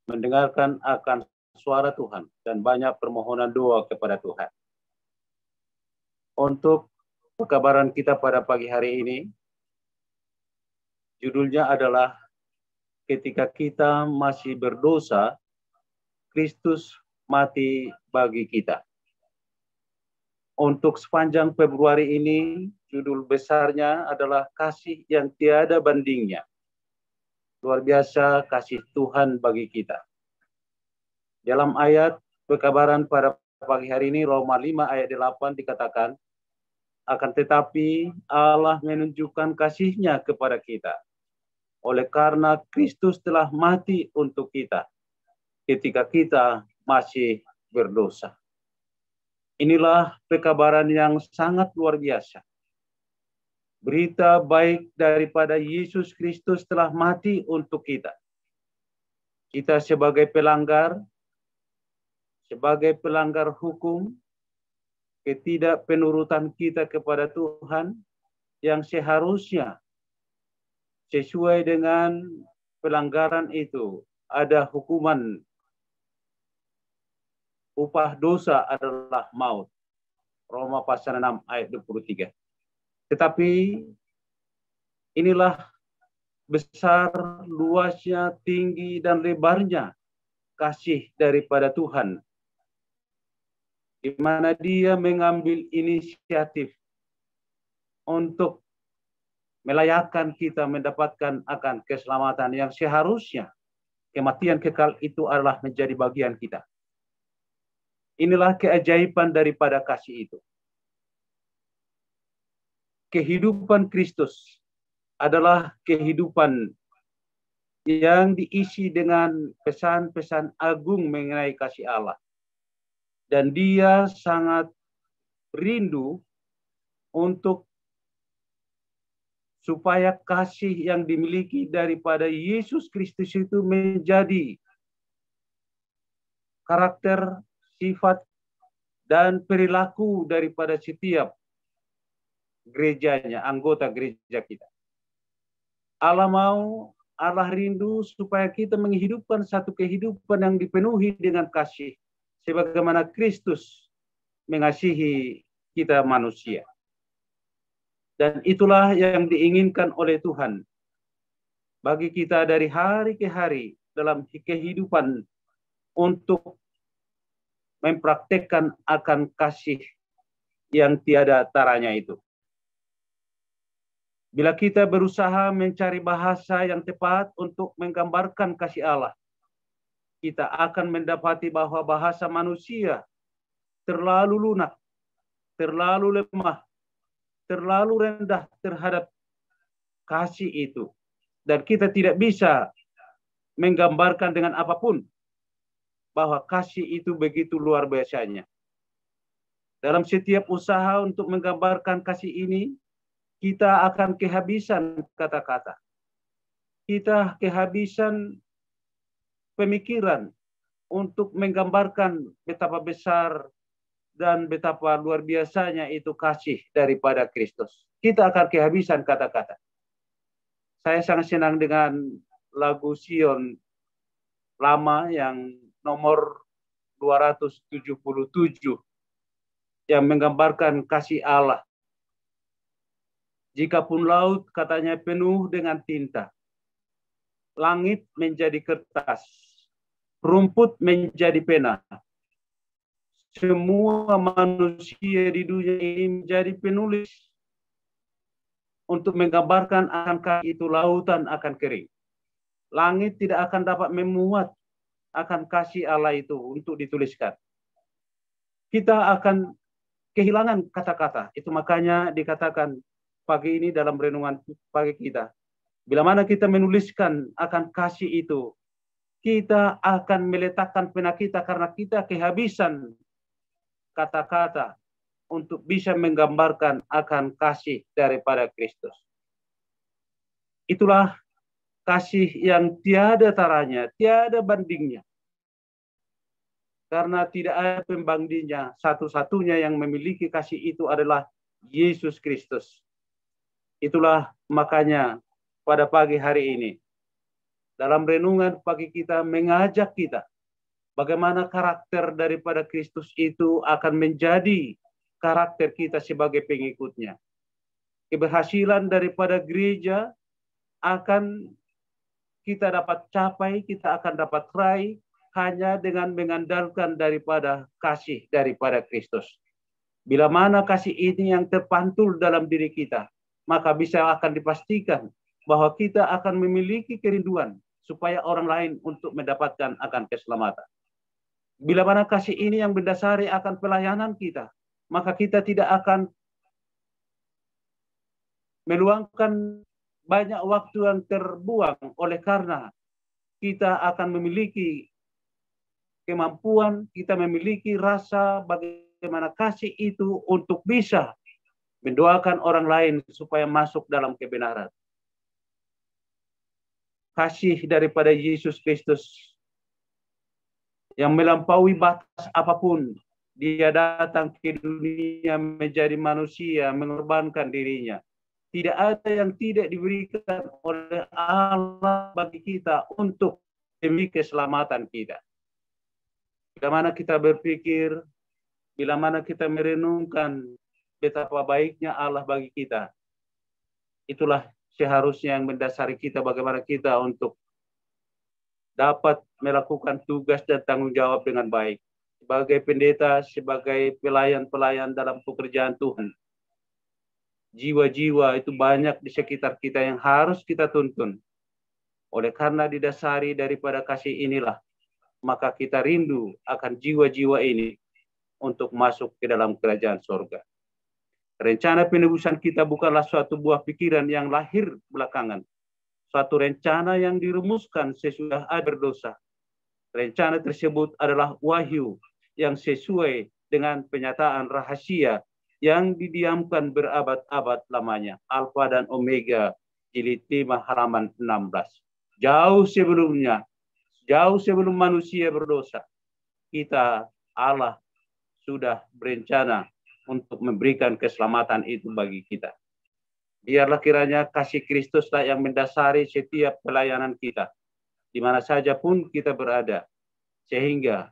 mendengarkan akan suara Tuhan, dan banyak permohonan doa kepada Tuhan. Untuk pekabaran kita pada pagi hari ini, judulnya adalah ketika kita masih berdosa, Kristus mati bagi kita. Untuk sepanjang Februari ini, judul besarnya adalah kasih yang tiada bandingnya. Luar biasa kasih Tuhan bagi kita. Dalam ayat pekabaran pada pagi hari ini, Roma 5 ayat 8 dikatakan, akan tetapi Allah menunjukkan kasih-Nya kepada kita, oleh karena Kristus telah mati untuk kita, ketika kita masih berdosa. Inilah pekabaran yang sangat luar biasa. Berita baik daripada Yesus Kristus telah mati untuk kita. Kita sebagai pelanggar hukum, ketidakpenurutan kita kepada Tuhan yang seharusnya sesuai dengan pelanggaran itu ada hukuman. Upah dosa adalah maut. Roma pasal 6 ayat 23. Tetapi inilah besar, luasnya, tinggi, dan lebarnya kasih daripada Tuhan, di mana Dia mengambil inisiatif untuk melayakkan kita mendapatkan akan keselamatan yang seharusnya kematian kekal itu adalah menjadi bagian kita. Inilah keajaiban daripada kasih itu. Kehidupan Kristus adalah kehidupan yang diisi dengan pesan-pesan agung mengenai kasih Allah. Dan Dia sangat rindu untuk supaya kasih yang dimiliki daripada Yesus Kristus itu menjadi karakter, sifat, dan perilaku daripada setiap gerejanya, anggota gereja kita. Allah rindu supaya kita menghidupkan satu kehidupan yang dipenuhi dengan kasih, sebagaimana Kristus mengasihi kita manusia. Dan itulah yang diinginkan oleh Tuhan bagi kita dari hari ke hari dalam kehidupan, untuk mempraktekkan akan kasih yang tiada taranya itu. Bila kita berusaha mencari bahasa yang tepat untuk menggambarkan kasih Allah, kita akan mendapati bahwa bahasa manusia terlalu lunak, terlalu lemah, terlalu rendah terhadap kasih itu. Dan kita tidak bisa menggambarkan dengan apapun bahwa kasih itu begitu luar biasanya. Dalam setiap usaha untuk menggambarkan kasih ini, kita akan kehabisan kata-kata. Kita kehabisan pemikiran untuk menggambarkan betapa besar dan betapa luar biasanya itu kasih daripada Kristus. Kita akan kehabisan kata-kata. Saya sangat senang dengan lagu Sion lama yang nomor 277 yang menggambarkan kasih Allah. Jikapun laut katanya penuh dengan tinta, langit menjadi kertas, rumput menjadi pena, semua manusia di dunia ini menjadi penulis untuk menggambarkan akan kasih itu, lautan akan kering. Langit tidak akan dapat memuat akan kasih Allah itu untuk dituliskan. Kita akan kehilangan kata-kata. Itu makanya dikatakan pagi ini dalam renungan pagi kita, bila mana kita menuliskan akan kasih itu, kita akan meletakkan pena kita karena kita kehabisan kata-kata untuk bisa menggambarkan akan kasih daripada Kristus. Itulah kasih yang tiada taranya, tiada bandingnya. Karena tidak ada pembandingnya, satu-satunya yang memiliki kasih itu adalah Yesus Kristus. Itulah makanya pada pagi hari ini, dalam renungan pagi kita mengajak kita bagaimana karakter daripada Kristus itu akan menjadi karakter kita sebagai pengikutnya. Keberhasilan daripada gereja akan kita dapat capai, kita akan dapat raih hanya dengan mengandalkan daripada kasih daripada Kristus. Bila mana kasih ini yang terpantul dalam diri kita, maka bisa akan dipastikan bahwa kita akan memiliki kerinduan supaya orang lain untuk mendapatkan akan keselamatan. Bila mana kasih ini yang mendasari akan pelayanan kita, maka kita tidak akan meluangkan banyak waktu yang terbuang oleh karena kita akan memiliki kemampuan, kita memiliki rasa bagaimana kasih itu untuk bisa mendoakan orang lain supaya masuk dalam kebenaran. Kasih daripada Yesus Kristus yang melampaui batas apapun. Dia datang ke dunia menjadi manusia, mengorbankan dirinya. Tidak ada yang tidak diberikan oleh Allah bagi kita untuk demi keselamatan kita. Bila mana kita berpikir, bila mana kita merenungkan betapa baiknya Allah bagi kita, itulah seharusnya yang mendasari kita bagaimana kita untuk dapat melakukan tugas dan tanggung jawab dengan baik. Sebagai pendeta, sebagai pelayan-pelayan dalam pekerjaan Tuhan. Jiwa-jiwa itu banyak di sekitar kita yang harus kita tuntun. Oleh karena didasari daripada kasih inilah, maka kita rindu akan jiwa-jiwa ini untuk masuk ke dalam kerajaan surga. Rencana penebusan kita bukanlah suatu buah pikiran yang lahir belakangan. Suatu rencana yang dirumuskan sesudah ada berdosa. Rencana tersebut adalah wahyu yang sesuai dengan penyataan rahasia yang didiamkan berabad-abad lamanya. Alfa dan Omega, jilid 5 halaman 16. Jauh sebelumnya, jauh sebelum manusia berdosa, kita, Allah, sudah berencana untuk memberikan keselamatan itu bagi kita. Biarlah kiranya kasih Kristuslah yang mendasari setiap pelayanan kita, di mana saja pun kita berada, sehingga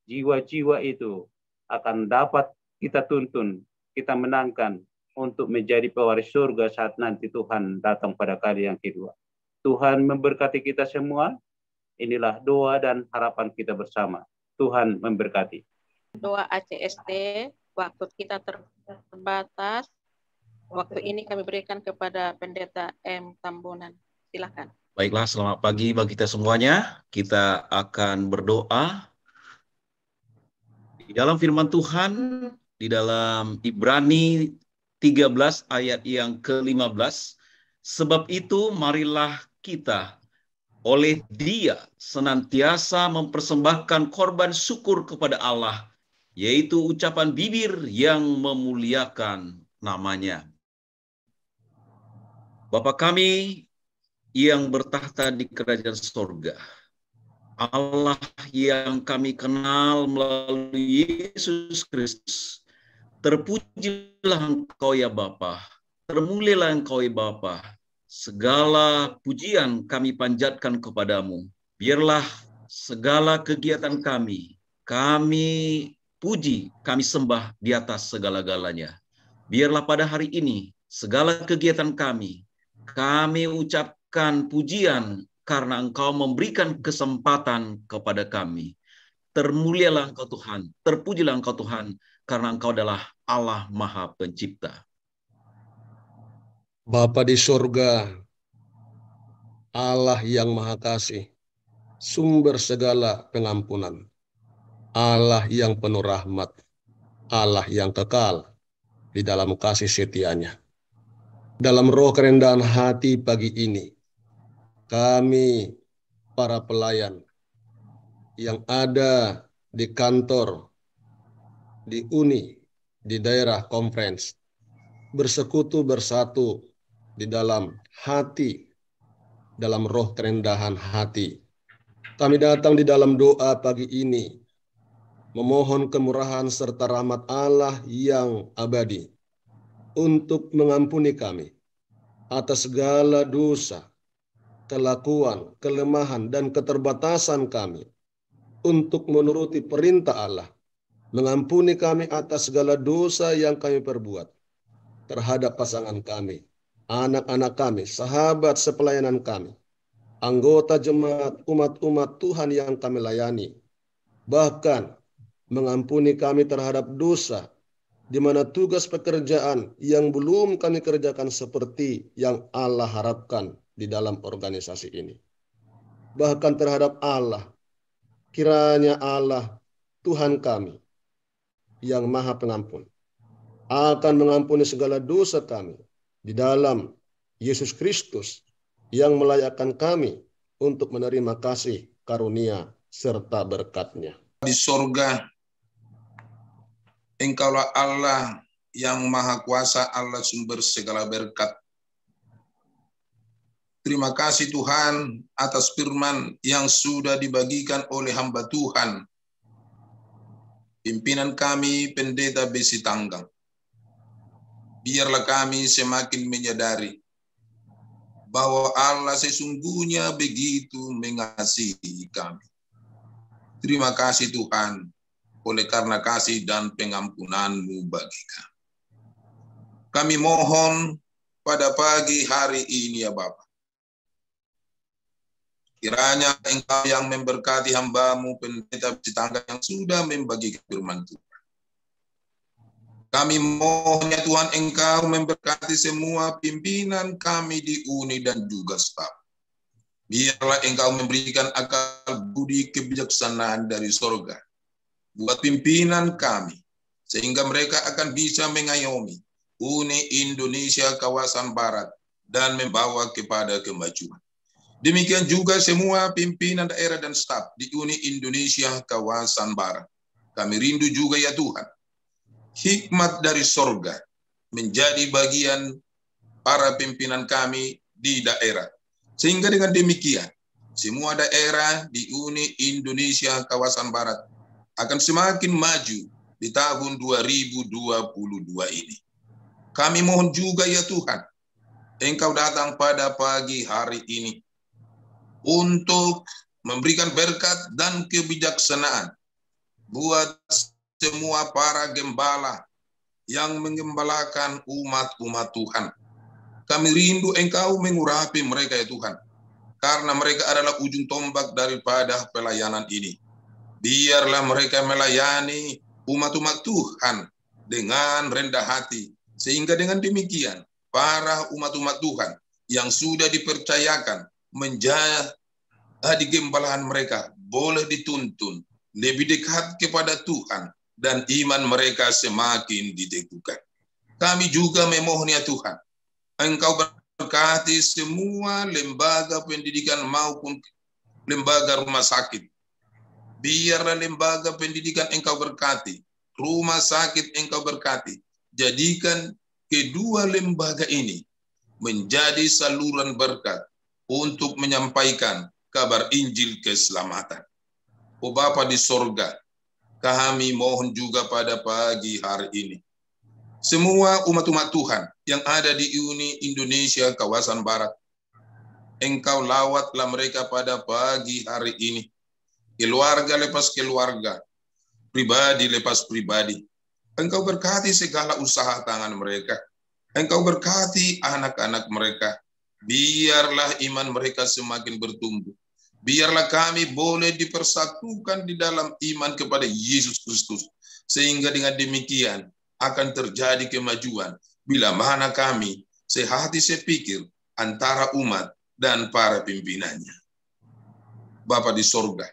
jiwa-jiwa itu akan dapat kita tuntun, kita menangkan untuk menjadi pewaris surga saat nanti Tuhan datang pada kali yang kedua. Tuhan memberkati kita semua. Inilah doa dan harapan kita bersama. Tuhan memberkati. Doa ACST, waktu kita terbatas. Waktu ini kami berikan kepada Pendeta M. Tambunan. Silakan. Baiklah, selamat pagi bagi kita semuanya. Kita akan berdoa. Di dalam firman Tuhan, di dalam Ibrani 13 ayat yang ke-15, sebab itu marilah kita oleh Dia senantiasa mempersembahkan korban syukur kepada Allah, yaitu ucapan bibir yang memuliakan namanya. Bapa kami yang bertahta di kerajaan sorga, Allah yang kami kenal melalui Yesus Kristus, terpujilah Engkau ya Bapa, termulialah Engkau ya Bapa. Segala pujian kami panjatkan kepadamu. Biarlah segala kegiatan kami puji, kami sembah di atas segala-galanya. Biarlah pada hari ini, segala kegiatan kami ucapkan pujian karena Engkau memberikan kesempatan kepada kami. Termulialah Engkau Tuhan, terpujilah Engkau Tuhan, karena Engkau adalah Allah Maha Pencipta. Bapa di surga, Allah yang Maha Kasih, sumber segala pengampunan, Allah yang penuh rahmat, Allah yang kekal di dalam kasih setia-Nya. Dalam roh kerendahan hati pagi ini, kami para pelayan yang ada di kantor, di uni, di daerah conference, bersekutu bersatu di dalam hati, dalam roh kerendahan hati. Kami datang di dalam doa pagi ini, memohon kemurahan serta rahmat Allah yang abadi untuk mengampuni kami atas segala dosa, kelakuan, kelemahan, dan keterbatasan kami untuk menuruti perintah Allah. Mengampuni kami atas segala dosa yang kami perbuat terhadap pasangan kami, anak-anak kami, sahabat sepelayanan kami, anggota jemaat, umat-umat Tuhan yang kami layani. Bahkan mengampuni kami terhadap dosa di mana tugas pekerjaan yang belum kami kerjakan seperti yang Allah harapkan di dalam organisasi ini. Bahkan terhadap Allah, kiranya Allah, Tuhan kami, yang Maha Pengampun, akan mengampuni segala dosa kami di dalam Yesus Kristus yang melayakkan kami untuk menerima kasih, karunia, serta berkat-Nya. Di sorga, Engkaulah Allah yang Maha Kuasa, Allah sumber segala berkat. Terima kasih Tuhan atas firman yang sudah dibagikan oleh hamba Tuhan, pimpinan kami, Pendeta Besi Tanggang. Biarlah kami semakin menyadari bahwa Allah sesungguhnya begitu mengasihi kami. Terima kasih Tuhan, oleh karena kasih dan pengampunan-Mu bagi kami. Kami mohon pada pagi hari ini ya Bapa, kiranya Engkau yang memberkati hamba-Mu Pendeta Besi Tanggang yang sudah membagikan firman Tuhan. Kami mohon ya Tuhan, Engkau memberkati semua pimpinan kami di uni dan juga staf. Biarlah Engkau memberikan akal budi kebijaksanaan dari sorga buat pimpinan kami, sehingga mereka akan bisa mengayomi Uni Indonesia kawasan Barat dan membawa kepada kemajuan. Demikian juga semua pimpinan daerah dan staf di Uni Indonesia kawasan Barat. Kami rindu juga ya Tuhan, hikmat dari sorga menjadi bagian para pimpinan kami di daerah. Sehingga dengan demikian, semua daerah di Uni Indonesia kawasan Barat akan semakin maju di tahun 2022 ini. Kami mohon juga ya Tuhan, Engkau datang pada pagi hari ini untuk memberikan berkat dan kebijaksanaan buat semua para gembala yang menggembalakan umat-umat Tuhan. Kami rindu Engkau mengurapi mereka ya Tuhan, karena mereka adalah ujung tombak daripada pelayanan ini. Biarlah mereka melayani umat-umat Tuhan dengan rendah hati, sehingga dengan demikian para umat-umat Tuhan yang sudah dipercayakan menjadi gembalahan mereka boleh dituntun lebih dekat kepada Tuhan dan iman mereka semakin diteguhkan. Kami juga memohon ya Tuhan, Engkau berkati semua lembaga pendidikan maupun lembaga rumah sakit. Biarlah lembaga pendidikan Engkau berkati, rumah sakit Engkau berkati. Jadikan kedua lembaga ini menjadi saluran berkat untuk menyampaikan kabar Injil keselamatan. Oh Bapa di sorga, kami mohon juga pada pagi hari ini, semua umat-umat Tuhan yang ada di Uni Indonesia kawasan Barat, Engkau lawatlah mereka pada pagi hari ini. Keluarga lepas keluarga, pribadi lepas pribadi. Engkau berkati segala usaha tangan mereka. Engkau berkati anak-anak mereka. Biarlah iman mereka semakin bertumbuh. Biarlah kami boleh dipersatukan di dalam iman kepada Yesus Kristus. Sehingga dengan demikian akan terjadi kemajuan bila mana kami sehati sepikir antara umat dan para pimpinannya. Bapa di sorga,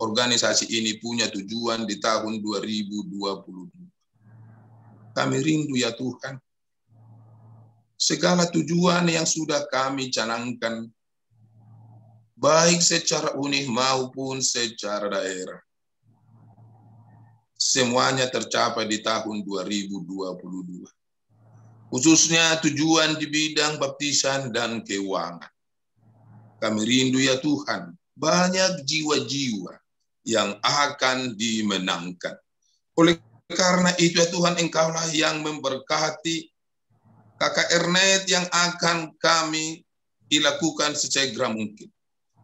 organisasi ini punya tujuan di tahun 2022. Kami rindu ya Tuhan, segala tujuan yang sudah kami canangkan, baik secara unik maupun secara daerah, semuanya tercapai di tahun 2022. Khususnya tujuan di bidang baptisan dan keuangan. Kami rindu ya Tuhan, banyak jiwa-jiwa yang akan dimenangkan. Oleh karena itu ya Tuhan, Engkaulah yang memberkati Kakak Ernest yang akan kami dilakukan sesegera mungkin.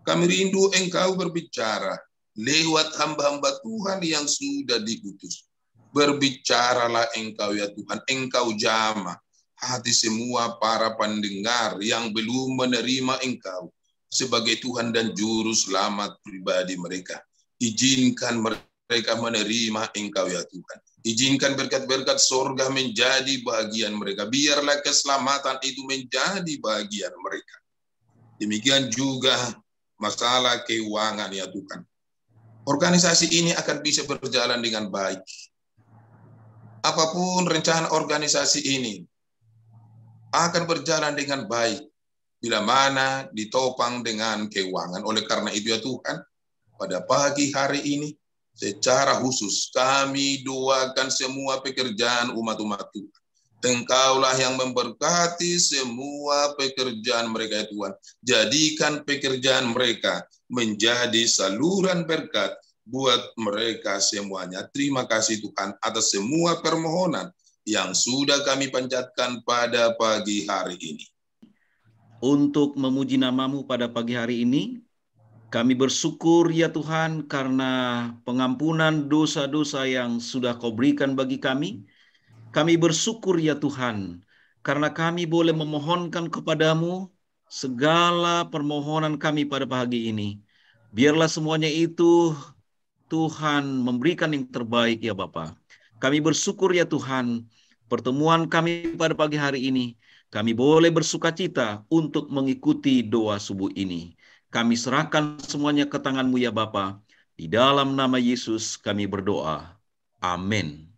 Kami rindu Engkau berbicara lewat hamba-hamba Tuhan yang sudah diutus. Berbicaralah Engkau ya Tuhan, Engkau jamah hati semua para pendengar yang belum menerima Engkau sebagai Tuhan dan Juru Selamat pribadi mereka. Izinkan mereka menerima Engkau ya Tuhan. Izinkan berkat-berkat sorga menjadi bagian mereka. Biarlah keselamatan itu menjadi bagian mereka. Demikian juga masalah keuangan ya Tuhan. Organisasi ini akan bisa berjalan dengan baik. Apapun rencana organisasi ini akan berjalan dengan baik bila mana ditopang dengan keuangan. Oleh karena itu ya Tuhan, pada pagi hari ini secara khusus kami doakan semua pekerjaan umat-umat Tuhan. Engkaulah yang memberkati semua pekerjaan mereka ya Tuhan. Jadikan pekerjaan mereka menjadi saluran berkat buat mereka semuanya. Terima kasih Tuhan atas semua permohonan yang sudah kami panjatkan pada pagi hari ini. Untuk memuji nama-Mu pada pagi hari ini, kami bersyukur ya Tuhan karena pengampunan dosa-dosa yang sudah Kau berikan bagi kami. Kami bersyukur ya Tuhan karena kami boleh memohonkan kepadamu segala permohonan kami pada pagi ini. Biarlah semuanya itu Tuhan memberikan yang terbaik ya Bapa. Kami bersyukur ya Tuhan, pertemuan kami pada pagi hari ini, kami boleh bersukacita untuk mengikuti doa subuh ini. Kami serahkan semuanya ke tangan-Mu ya Bapa. Di dalam nama Yesus kami berdoa. Amin.